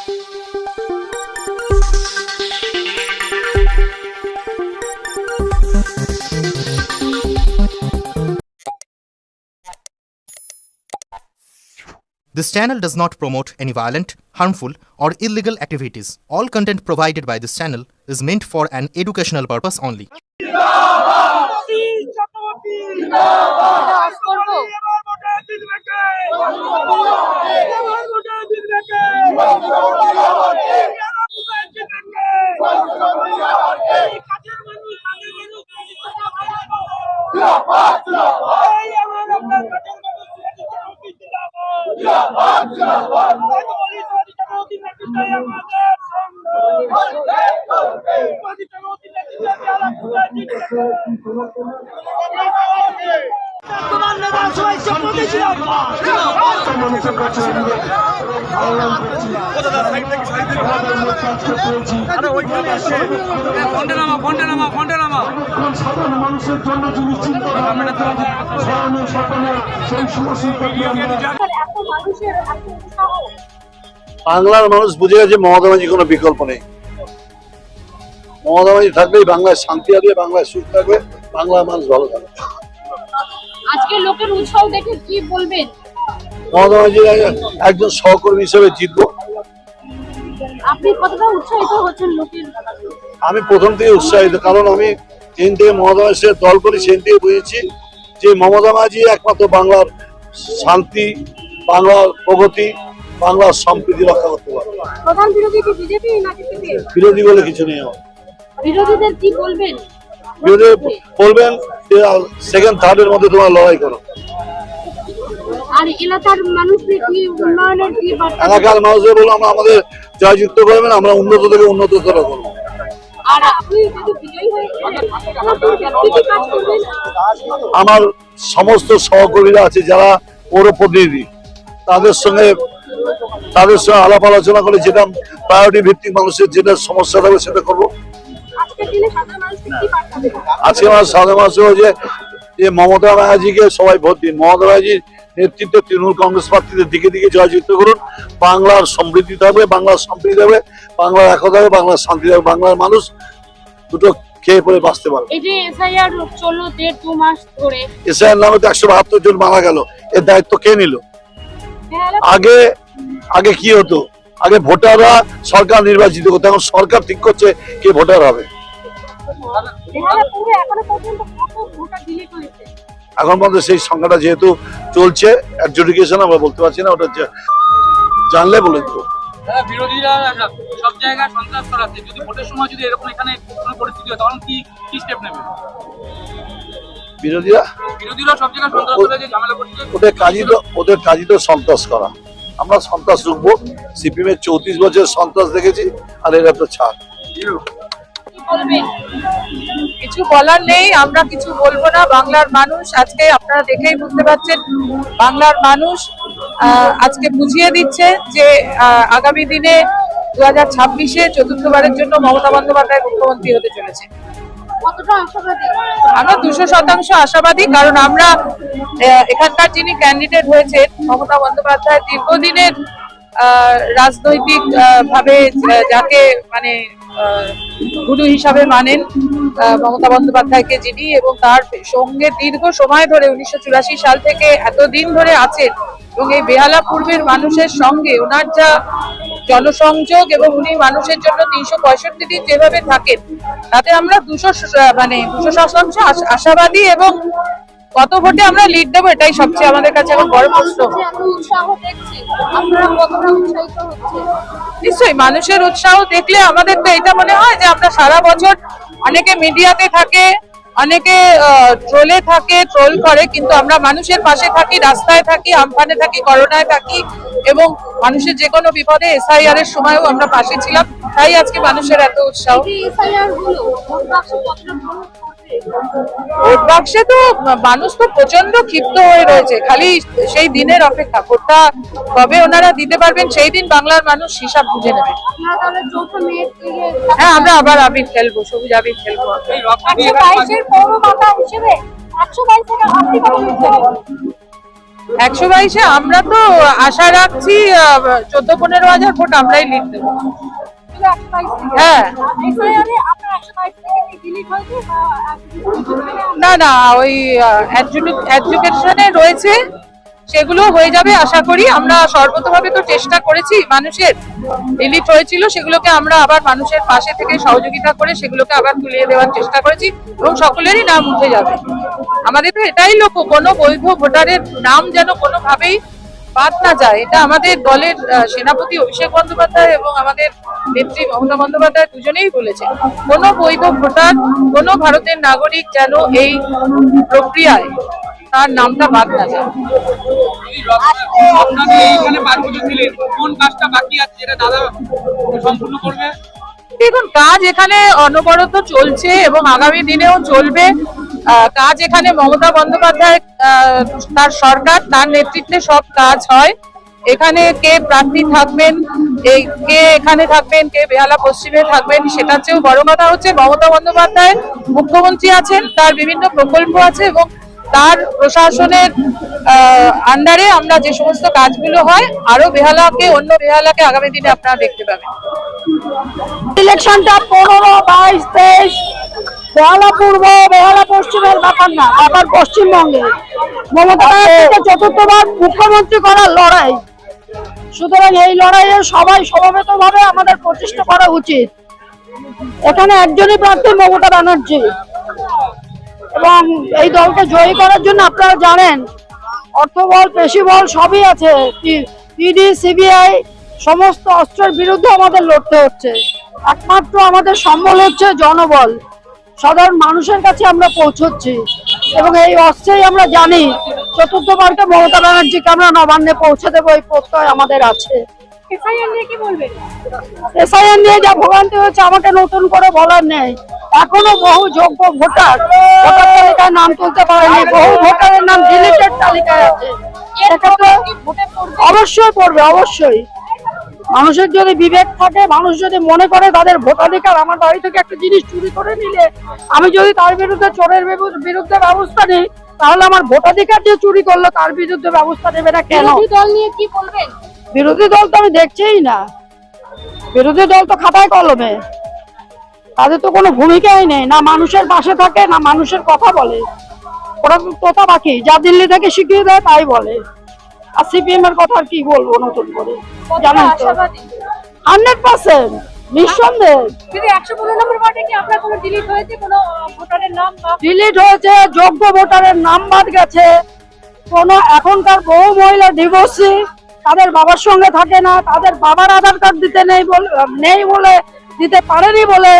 This channel does not promote any violent, harmful, or illegal activities. All content provided by this channel is meant for an educational purpose only. বাংলার মানুষ বুঝে গেছে মমতা ব্যানার্জি কোনো বিকল্প নেই। মমতা ব্যানার্জি থাকলেই বাংলায় শান্তি আসবে, বাংলায় সুখ থাকবে, বাংলার মানুষ ভালো থাকবে। আজকে লোকের উৎসাহ দেখে কি বলবেন? মমতা ব্যানার্জি একজন সহকর্মী হিসেবে জিতবো। আপনি কতটা উৎসাহিত হচ্ছেন লোকের? আমি প্রথম থেকে উৎসাহিত, কারণ আমি যেদিন থেকে মমতা ব্যানার্জির দল করি সেদিন থেকে বুঝেছি যে মমতা ব্যানার্জি একমাত্র বাংলার শান্তি, বাংলার প্রগতি, বাংলার সম্প্রীতি রক্ষা করতে পারে। প্রধান বিরোধী কি বিজেপি নাকি সিপিএম? বিরোধী বলে কিছু নেই আমার। বিরোধীদের কি বলবেন? বিরোধী বলবেন সেকেন্ড থার্ডের মধ্যে তোমরা লড়াই করো। আর এলাকার মানুষদের কি উন্নয়নের কি বার্তা? এলাকার মানুষদের বলবো আমরা আমাদের জয়যুক্ত করবেন, আমরা উন্নত থেকে উন্নততর করবো। আর আপনি যদি বিজয়ী হয়ে কি কি কাজ করবেন? আমার সমস্ত সহকর্মীরা আছে যারা পৌর প্রতিনিধি, তাদের সঙ্গে আলাপ আলোচনা করে যেটা প্রায়োরিটি ভিত্তিক মানুষের যেটা সমস্যা থাকবে সেটা করবো। আজকের দিনে সাধারণ মানুষকে কি বার্তা দেবেন? আজকে আমার সাধারণ মানুষ যে মমতা ব্যানার্জিকে সবাই ভোট দিন, মমতা ব্যানার্জির নেতৃত্বে তৃণমূল কংগ্রেস প্রার্থীদের দিকে দিকে জয়যুক্ত করুন। বাংলার সমৃদ্ধি থাকবে, বাংলার সম্প্রীতি থাকবে, বাংলার একতা থাকবে, বাংলার শান্তি থাকবে, বাংলার মানুষ দুটো খেয়ে পরে বাঁচতে পারবে। এই যে এসআইআর চলো 1.5-2 মাস ধরে, এসআইআর নামে তো 172 জন মারা গেল, এর দায়িত্ব কে নিল? আগে কি হতো? আগে ভোটাররা সরকার নির্বাচিত করতো, এখন সরকার ঠিক করছে কে ভোটার হবে। এখন পর্যন্ত সেই সংখ্যাটা যেহেতু চলছে অ্যাডজুডিকেশন, আমরা বলতে পারছি না, ওটা জানলে বলে দেবো। বিরোধীরা সব জায়গায় সন্ত্রাস করাচ্ছে, যদি ভোটের সময় যদি এরকম এখানে কোনো পরিস্থিতি হয় তখন কি স্টেপ নেবে? বিরোধীরা সব জায়গায় সন্ত্রাস করে যে ঝামেলা করছে, ওদের কাজই তো সন্ত্রাস করা। আমরা সন্ত্রাস রুখবো। সিপিএম এর 34 বছর সন্ত্রাস দেখেছি, আর এরা তো ছাড়। কিছু বলার নেই, আমরা কিছু বলবো না। বাংলার মানুষ আজকে আপনারা দেখেই বুঝতে পারছেন, বাংলার মানুষ আজকে বুঝিয়ে দিচ্ছে যে আগামী দিনে 2026-এ চতুর্থবারের জন্য মমতা বন্দ্যোপাধ্যায় মুখ্যমন্ত্রী হতে চলেছে। আমরা 200% আশাবাদী, কারণ আমরা এখানকার যিনি ক্যান্ডিডেট হয়েছেন মমতা বন্দ্যোপাধ্যায় দীর্ঘদিনের রাজনৈতিক ভাবে যাকে মানে গুরু হিসাবে মানেন মমতা বন্দ্যোপাধ্যায়কে যিনি, এবং তার সঙ্গে দীর্ঘ সময় ধরে 1984 সাল থেকে এতদিন ধরে আছেন, এবং এই বেহালা পূর্বের মানুষের সঙ্গে ওনার যা জনসংযোগ এবং উনি মানুষের জন্য 365 দিন যেভাবে থাকেন, তাতে আমরা 200% আশাবাদী, এবং কত ভোটে আমরা লিড দেবো এটাই সবচেয়ে আমাদের কাছে এখন বড় প্রশ্ন। নিশ্চয়ই মানুষের উৎসাহ দেখলে আমাদের তো এটা মনে হয় যে আমরা সারা বছর, অনেকে মিডিয়াতে থাকে, অনেকে ট্রোলে থাকে, ট্রোল করে, কিন্তু আমরা মানুষের পাশে থাকি, রাস্তায় থাকি, আমফানে থাকি, করোনায় থাকি, এবং মানুষের যে কোনো বিপদে এসআইআর এর সময়ও আমরা পাশে ছিলাম। তাই আজকে মানুষের এত উৎসাহ। ভোট বাক্সে তো মানুষ তো প্রচন্ড ক্ষিপ্ত হয়ে রয়েছে, খালি সেই দিনের অপেক্ষা। ভোটটা কবে ওনারা দিতে পারবেন সেই দিন বাংলার মানুষ হিসাব বুঝে নেবে। হ্যাঁ, আমরা আবার আবির খেলবো, সবুজ আবির খেলবো। 122-এ আমরা তো আশা রাখছি 14-15 হাজার ভোট আমরাই লিড দেবো। হ্যাঁ, না না, ওই এডুকেশনে রয়েছে, সেগুলো হয়ে যাবে আশা করি। আমরা সর্বতভাবে তো চেষ্টা করেছি, মানুষের ডিলিট হয়েছিল সেগুলোকে আমরা আবার মানুষের পাশে থেকে সহযোগিতা করে সেগুলোকে আবার তুলিয়ে দেওয়ার চেষ্টা করেছি এবং সকলেরই নাম উঠে যাবে। আমাদের তো এটাই লক্ষ্য, কোনো বৈধ ভোটারের নাম যেন কোনোভাবেই বাদ না যায়। এটা আমাদের দলের সেনাপতি অভিষেক বন্দ্যোপাধ্যায় এবং আমাদের নেত্রী মমতা বন্দ্যোপাধ্যায় দুজনেই বলেছে, কোনো বৈধ ভোটার, কোনো ভারতের নাগরিক যেন এই প্রক্রিয়ায় তার নামটা বাদ না যায়। আপনাদের এইখানে 5 বছর ছিলেন, কোন কাজটা বাকি আছে যেটা দাদা সম্পূর্ণ করবে? দেখুন, কাজ এখানে অনবরত চলছে এবং আগামী দিনেও চলবে। কাজ এখানে মমতা বন্দ্যোপাধ্যায় তার সরকার, তার নেতৃত্বে সব কাজ হয়। এখানে কে প্রার্থী থাকবেন, কে এখানে থাকবেন, কে বেহালা পশ্চিমে থাকবেন, সেটার চেয়েও বড় কথা হচ্ছে মমতা বন্দ্যোপাধ্যায় মুখ্যমন্ত্রী আছেন, তার বিভিন্ন প্রকল্প আছে এবং তার প্রশাসনের আন্ডারে আমরা যে সমস্ত কাজগুলো হয়, আরো বেহালাকে, অন্য বেহালাকে আগামী দিনে আপনারা দেখতে পাবেন। ইলেকশনটা 15, 22, 23 বেহালা পূর্ব বেহালা পশ্চিমের ব্যাপার না, ব্যাপার পশ্চিমবঙ্গে মমতা ব্যানার্জিকে চতুর্থবার মুখ্যমন্ত্রী করার লড়াই। সুতরাং এই লড়াইয়ে সবাই সমবেতভাবে আমাদের প্রচেষ্টা করা উচিত। এখানে একজনই প্রার্থী, মমতা ব্যানার্জি, এবং এই দলকে জয়ী করার জন্য আপনারা জানেন অর্থবল, পেশিবল সবই আছে। ইডি, সিবিআই সমস্ত অস্ত্রের বিরুদ্ধে আমাদের লড়তে হচ্ছে। একমাত্র আমাদের সম্বল হচ্ছে জনবল। সাধারণ মানুষের কাছে আমরা পৌঁছচ্ছি এবং এই অস্ত্রেই আমরা জানি চতুর্থবারকে মমতা ব্যানার্জিকে আমরা নবান্নে পৌঁছে দেবো, এই প্রত্যয় আমাদের আছে। এসআইআর নিয়ে যা ভোগান্তি হয়েছে আমাকে নতুন করে বলার নেই। এখনো বহু যোগ্য ভোটার ভোটার তালিকায় নাম তুলতে পারেনি, বহু ভোটারের নাম ডিলিটেড তালিকায় আছে। সেক্ষেত্রে অবশ্যই পড়বে, অবশ্যই। মানুষের যদি বিবেক থাকে, মানুষ যদি মনে করে তাদের ভোটাধিকার, আমার বাড়ি থেকে একটা জিনিস চুরি করে নিলে আমি যদি তার বিরুদ্ধে, চোরের বিরুদ্ধে ব্যবস্থা নিই, তাহলে আমার ভোটাধিকার যে চুরি করলো তার বিরুদ্ধে ব্যবস্থা নেবে না কেন? দল নিয়ে কি বলবেন? বিরোধী দল তো আমি দেখছিই না। বিরোধী দল তো খাতায় কলমে, তাদের তো কোনো ভূমিকাই নেই, না মানুষের পাশে থাকে, না মানুষের কথা বলে। ওরা তো তোতা পাখি, যা দিল্লি থেকে শিখিয়ে দেয় তাই বলে। আর সিপিএম এর কথা আর কি বলবো নতুন করে, জানেন তো। 100% নিঃসন্দেহে যদি 115 নম্বর ওয়ার্ডে কি আপনার কোনো ডিলিট হয়েছে, কোনো ভোটারের নাম বা ডিলিট হয়েছে, যোগ্য ভোটারের নাম বাদ গেছে। কোনো এখনকার বহু মহিলা ডিভোর্সি, তাদের বাবার সঙ্গে থাকে না, তাদের বাবার আধার কার্ড দিতে নেই বলে, দিতে পারেনি বলে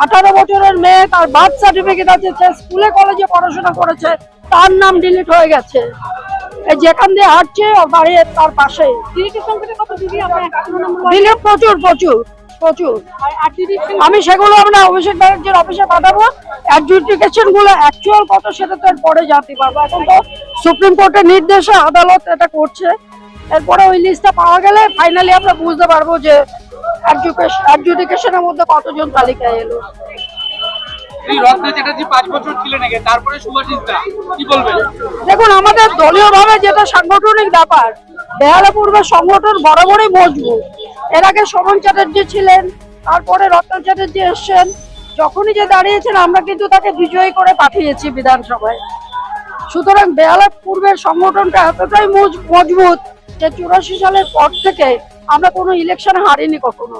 18 বছরের মেয়ে, তার বার্থ সার্টিফিকেট আছে, সে স্কুলে কলেজে পড়াশোনা করেছে, তার নাম ডিলিট হয়ে গেছে। এই যেখান দিয়ে হাঁটছে ওর বাড়ি তার পাশে। ডিলিটের সংখ্যাটা কত দিদি আপনার 115 নম্বর? ডিলিট প্রচুর প্রচুর প্রচুর। আর ডিলিট আমি সেগুলো আমরা অভিষেক ব্যানার্জির অফিসে পাঠাবো। অ্যাডজুডিকেশন গুলো অ্যাকচুয়াল কত সেটা তো এর পরে জানতে পারবো। এখন তো সুপ্রিম কোর্টের নির্দেশে আদালত এটা করছে। এরপরে ওই লিস্টটা পাওয়া গেলে ফাইনালি আমরা বুঝতে পারবো যে অ্যাডজুডিকেশনের মধ্যে কতজন তালিকায় এলো। এই রত্না চ্যাটার্জি 5 বছর ছিলেন আগে, তারপরে সুভাষিস দা, কি বলবেন? দেখুন, আমাদের দলীয় ভাবে যেটা সাংগঠনিক ব্যাপার, বেহালা পূর্বের সংগঠন বরাবরই মজবুত। এর আগে শোভন চ্যাটার্জি ছিলেন, তারপরে রত্না চ্যাটার্জি এসছেন। যখনই যে দাঁড়িয়েছেন আমরা কিন্তু তাকে বিজয়ী করে পাঠিয়েছি বিধানসভায়। সুতরাং বেহালা পূর্বের সংগঠনটা এতটাই মজবুত যে 84 সালের পর থেকে আমরা কোনো ইলেকশনে হারিনি কখনো।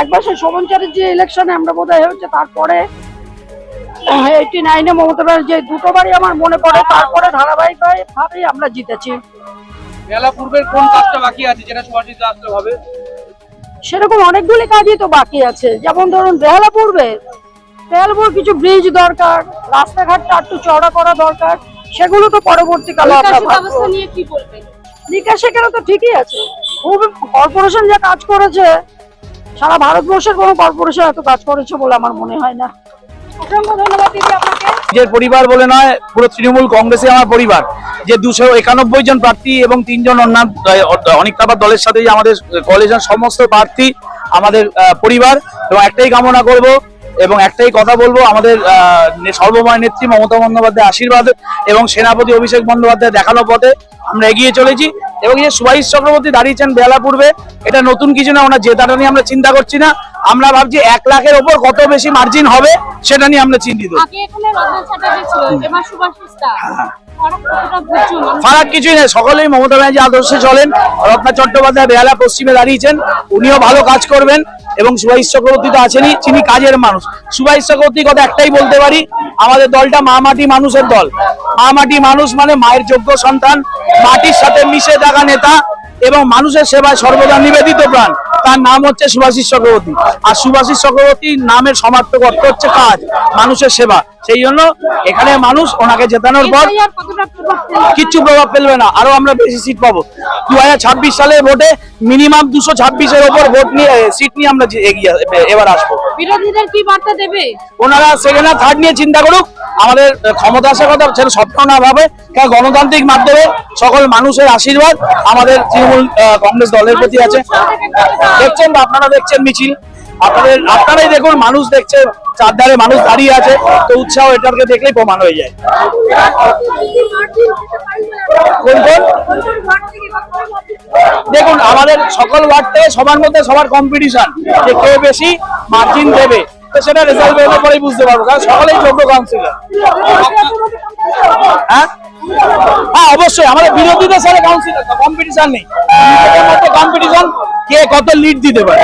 একবার সে শোভন চ্যাটার্জি ইলেকশনে আমরা বোধহয় হচ্ছে, তারপরে 89-এ মমতা ব্যানার্জি, দুটোবারই আমার মনে পড়ে। তারপরে ধারাবাহিকভাবেই আমরা জিতেছি। বেলা পূর্বের কোন কাজটা বাকি আছে যেটা সুভাষিস দা আসলে হবে? সেরকম অনেকগুলি কাজই তো বাকি আছে। যেমন ধরুন বেহালাপুর কিছু ব্রিজ দরকার, রাস্তাঘাটটা একটু চওড়া করা দরকার, সেগুলো তো পরবর্তীকালে আমরা ব্যবস্থা নিয়ে কি বলবেন? নিকাশ সেখানে তো ঠিকই আছে। খুব কর্পোরেশন যা কাজ করেছে, সারা ভারতবর্ষের কোনো কর্পোরেশন এত কাজ করেছে বলে আমার মনে হয় না। অসংখ্য ধন্যবাদ দিদি আপনাকে। নিজের পরিবার বলে নয়, পুরো তৃণমূল কংগ্রেসে আমার পরিবার। যে 291 জন প্রার্থী এবং 3 জন অনেকটা দলের সাথে আমাদের কলেজের সমস্ত প্রার্থী আমাদের পরিবার। এবং একটাই কামনা করব এবং একটাই কথা বলবো, আমাদের সর্বময় নেত্রী মমতা বন্দ্যোপাধ্যায় আশীর্বাদ এবং সেনাপতি অভিষেক বন্দ্যোপাধ্যায় দেখানো পথে আমরা এগিয়ে চলেছি। এবং এই যে সুভাষ চক্রবর্তী দাঁড়িয়েছেন বেলা পূর্বে, এটা নতুন কিছু না, ওনার জেতাটা নিয়ে আমরা চিন্তা করছি না। আমরা ভাবছি 1 লাখের ওপর কত বেশি মার্জিন হবে সেটা নিয়ে আমরা চিন্তিত। আগে এখানে রতন চ্যাটার্জি ছিল, এবার সুভাষিস দা। ফারাক কতটা বুঝছো? ফারাক কিছুই নেই, সকলেই মমতা ব্যানার্জি আদর্শে চলেন। রত্না চট্টোপাধ্যায় বেহালা পশ্চিমে দাঁড়িয়েছেন, উনিও ভালো কাজ করবেন। এবং সুভাষ চক্রবর্তী তো আছেনই, তিনি কাজের মানুষ। সুভাষ চক্রবর্তীর কথা একটাই বলতে পারি, আমাদের দলটা মা মাটি মানুষের দল। মা মাটি মানুষ মানে মায়ের যোগ্য সন্তান, মাটির সাথে মিশে থাকা নেতা এবং মানুষের সেবায় সর্বদা নিবেদিত প্রাণ। তার নাম হচ্ছে সুভাষিস চক্রবর্তী। আর সুভাষিস চক্রবর্তীর নামের সমার্থক অর্থ হচ্ছে কাজ, মানুষের সেবা। সেই জন্য এখানে মানুষ ওনাকে জেতানোর পর এসআইআর কতটা প্রভাব ফেলবে? কিচ্ছু প্রভাব ফেলবে না, আরো আমরা বেশি সিট পাবো। 2026 সালের ভোটে মিনিমাম 226-এর ওপর ভোট নিয়ে সিট নিয়ে আমরা এগিয়ে এবার আসবো। বিরোধীদের কি বার্তা দেবে? ওনারা সেকেন্ড আর থার্ড নিয়ে চিন্তা করুক, আমাদের ক্ষমতা আসার কথা সেটা স্বপ্ন না ভাবে। কারণ গণতান্ত্রিক মাধ্যমে সকল মানুষের আশীর্বাদ আমাদের তৃণমূল কংগ্রেস দলের প্রতি আছে। দেখছেন তো, আপনারা দেখছেন মিছিল, আপনারাই দেখুন, মানুষ দেখছে, চারধারে মানুষ দাঁড়িয়ে আছে, তো উৎসাহ এটাকে দেখলেই প্রমাণ হয়ে যায়। কোন কোন? দেখুন, আমাদের সকল ওয়ার্ড থেকে সবার মধ্যে সবার কম্পিটিশন, যে কে বেশি মার্জিন দেবে, তো সেটা রেজাল্ট বেরোনোর পরেই বুঝতে পারবো, কারণ সকলেই যোগ্য কাউন্সিলর। হ্যাঁ হ্যাঁ, অবশ্যই আমাদের বিরোধীদের সাথে কাউন্সিলর কম্পিটিশন নেই, নিজেদের মধ্যে কম্পিটিশন, কে কত লিড দিতে পারে।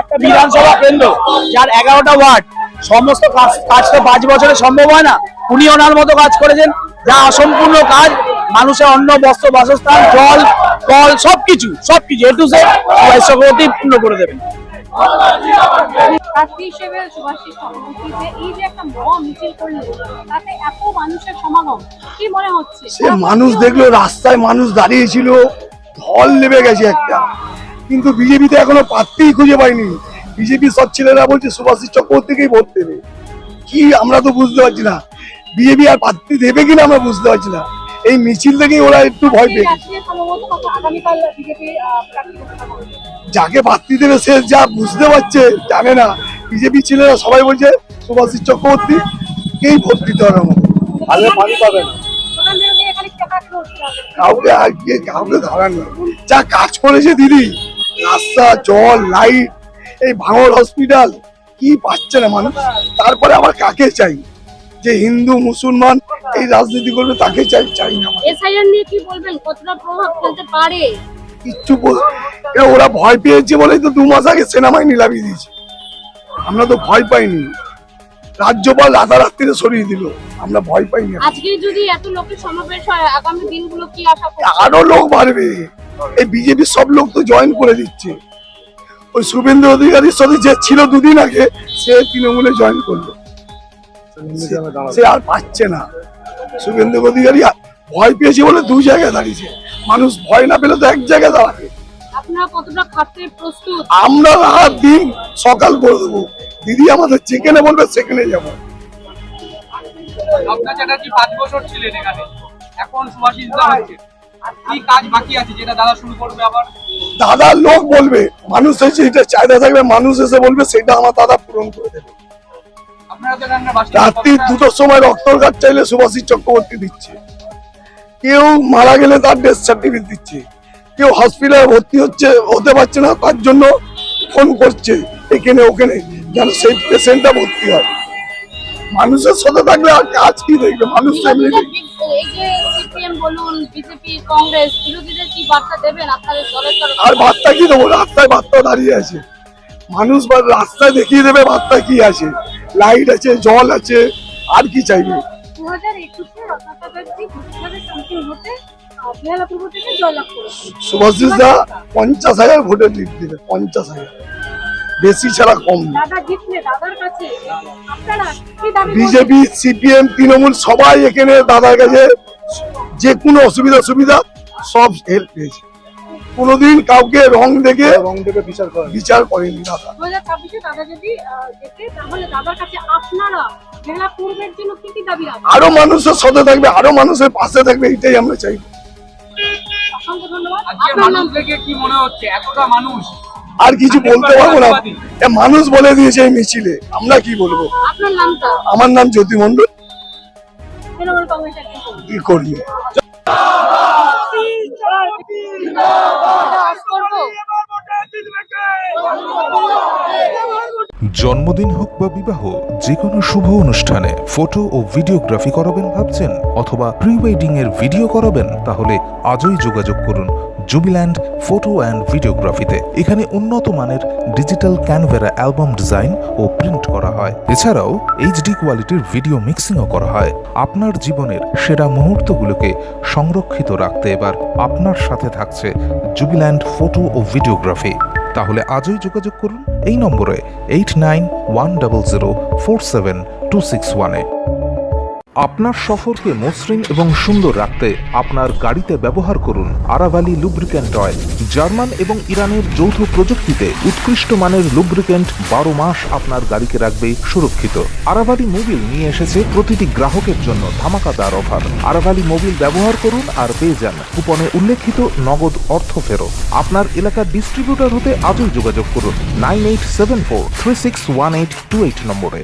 একটা বিধানসভা কেন্দ্র যার 11টা ওয়ার্ড, সমস্ত কাজ তো 5 বছরে সম্ভব হয় না। উনি ওনার মতো কাজ করেছেন, যা অসম্পূর্ণ কাজ, মানুষের অন্ন, বস্ত্র, বাসস্থান, জল, কল, সবকিছু এ টু জেড সুভাষ চক্রবর্তী পূর্ণ করে দেবেন। প্রার্থী হিসেবে সুভাষিস চক্রবর্তী যে এই যে একটা মহা মিছিল করলেন, তাতে এত মানুষের সমাগম, কি মনে হচ্ছে? সে মানুষ দেখলো, রাস্তায় মানুষ দাঁড়িয়েছিল, ঢল নেমে গেছে একটা। কিন্তু বিজেপিতে এখনো প্রার্থীই খুঁজে পাইনি। বিজেপি সব ছেলেরা বলছে সুভাষিস চক্রবর্তীকেই ভোট দেবে, কি আমরা তো বুঝতে পারছি না। বিজেপি আর প্রার্থী দেবে কিনা আমরা বুঝতে পারছি না। এই মিছিল থেকেই ওরা একটু ভয় পেয়ে গেছে। আগামীকাল বিজেপি প্রার্থী ঘোষণা করবে। যাকে প্রার্থী দেবে সে যা বুঝতে পারছে জানে না। বিজেপি ছেলেরা সবাই বলছে সুভাষিস চক্রবর্তী কেই ভোট দিতে হবে আমাদের, আগে পানি পাবে না। প্রধান বিরোধী এখানে কাকে করতে হবে? কাউকে ধরার নেই। যা কাজ করেছে দিদি, রাস্তা, জল, লাইট, এই ভাঙড় হসপিটাল, কি পাচ্ছে না মানুষ। তারপরে আবার কাকে চাই? যে হিন্দু মুসলমান এই রাজনীতি করবে তাকে চাই না। এসআইআর নিয়ে কি বলবেন, কতটা প্রভাব ফেলতে পারে? কিচ্ছু ওরা ভয় পেয়েছে বলেই তো 2 মাস আগে সেনাবাহিনী লাভিয়ে দিয়েছে। আমরা তো ভয় পাইনি, রাজ্যপাল রাতারাত্রিতে সরিয়ে দিল, আমরা ভয় পাইনি। আজকে যদি এত লোকের সমাবেশ হয়, আগামী দিনগুলো কি আশা করছেন? আরো লোক বাড়বে, এই বিজেপির সব লোক তো জয়েন করে দিচ্ছে। ওই শুভেন্দু অধিকারীর সাথে যে ছিল 2 দিন আগে, সে তৃণমূলে জয়েন করলো, সে আর পাচ্ছে না। শুভেন্দু অধিকারী ভয় পেয়েছে বলে 2 জায়গায় দাঁড়িয়েছে, মানুষ ভয় না পেলে তো 1 জায়গায় দাঁড়াবে। আপনারা কতটা খাটতে প্রস্তুত? আমরা রাত দিন সকাল করে দেবো, দিদি আমাদের যেখানে বলবে সেখানে যাবো। রত্না চ্যাটার্জি 5 বছর ছিলেন এখানে, এখন সুভাষিস দা হচ্ছে, কি কাজ বাকি আছে যেটা দাদা শুরু করবে? আবার দাদার লোক বলবে, মানুষ এসে এটা চাহিদা থাকবে, মানুষ এসে বলবে, সেটা আমার দাদা পূরণ করে দেবে। আপনারা তো এখানকার বাসিন্দা, রাত্রি 2টোর সময় রক্তর কার্ড চাইলে সুভাষিস চক্রবর্তী দিচ্ছে, কেউ মারা গেলে তার ডেথ সার্টিফিকেট দিচ্ছে, কেউ হসপিটালে ভর্তি হতে পারছে না, তার জন্য ফোন করছে এখানে ওখানে, যেন সেই পেশেন্টটা ভর্তি হয়। মানুষের সাথে থাকলে আর কাজ কি দেখবে মানুষ? এই যে সিপিএম বলুন, বিজেপি, কংগ্রেস, বিরোধীদের কি বার্তা দেবেন আপনাদের দলের তরফ? আর বার্তা কি দেবো? রাস্তায় বার্তা দাঁড়িয়ে আছে, মানুষ রাস্তায় দেখিয়ে দেবে বার্তা কি আছে, লাইট আছে, জল আছে, আর কি চাইবে? 2021-এ রত্না চ্যাটার্জি 20,000 সামথিং ভোটে বেহালা পূর্ব থেকে জয়লাভ করেছে। সুভাষিস দা 50,000 ভোটের লিড দেবে, 50,000, বেশি ছাড়া কম না। দাদা জিতলে দাদার কাছে আপনারা কি দাবি? বিজেপি, সিপিএম, তৃণমূল সবাই এখানে দাদার কাছে যে কোনো অসুবিধা সুবিধা সব হেল্প পেয়েছে। কোনোদিন কাউকে রং দেখে বিচার করেনি দাদা। 2026-এ দাদা যদি জেতে, তাহলে দাদার কাছে আপনারা বেহালা পূর্বের জন্য কি দাবি রাখবেন? আরো মানুষের সাথে থাকবে, আরো মানুষের পাশে থাকবে, এটাই আমরা চাইবো। আজকে মানুষ দেখে কি মনে হচ্ছে এতটা মানুষ? আর কিছু বলতে পারবো না, এ মানুষ বলে দিয়েছে এই মিছিলে, আমরা কি বলবো। আপনার নামটা? আমার নাম জ্যোতি মন্ডল, তৃণমূল কংগ্রেসের কি কর্মী। জন্মদিন হোক বা বিবাহ, যে কোনো শুভ অনুষ্ঠানে ফটো ও ভিডিওগ্রাফি করাবেন ভাবছেন, অথবা প্রি ওয়েডিং এর ভিডিও করাবেন, তাহলে আজই যোগাযোগ করুন জুবিল্যান্ড ফটো অ্যান্ড ভিডিওগ্রাফিতে। এখানে উন্নত মানের ডিজিটাল ক্যানভেরা অ্যালবাম ডিজাইন ও প্রিন্ট করা হয়। এছাড়াও এইচডি কোয়ালিটির ভিডিও মিক্সিংও করা হয়। আপনার জীবনের সেরা মুহূর্তগুলোকে সংরক্ষিত রাখতে এবার আপনার সাথে থাকছে জুবিল্যান্ড ফটো ও ভিডিওগ্রাফি। তাহলে আজই যোগাযোগ করুন এই নম্বরে 8910047261-এ। আপনার সফরকে মসৃণ এবং সুন্দর রাখতে আপনার গাড়িতে ব্যবহার করুন আরাভালি লুব্রিক্যান্ট অয়েল। জার্মান এবং ইরানের যৌথ প্রযুক্তিতে উৎকৃষ্ট মানের লুব্রিক্যান্ট 12 মাস আপনার গাড়িকে রাখবে সুরক্ষিত। আরাভালি মোবিল নিয়ে এসেছে প্রতিটি গ্রাহকের জন্য ধামাকাদার অফার। আরাভালি মোবিল ব্যবহার করুন আর পেয়ে যান কুপনে উল্লেখিত নগদ অর্থ ফেরত। আপনার এলাকার ডিস্ট্রিবিউটর হতে আজই যোগাযোগ করুন 9874361828 নম্বরে।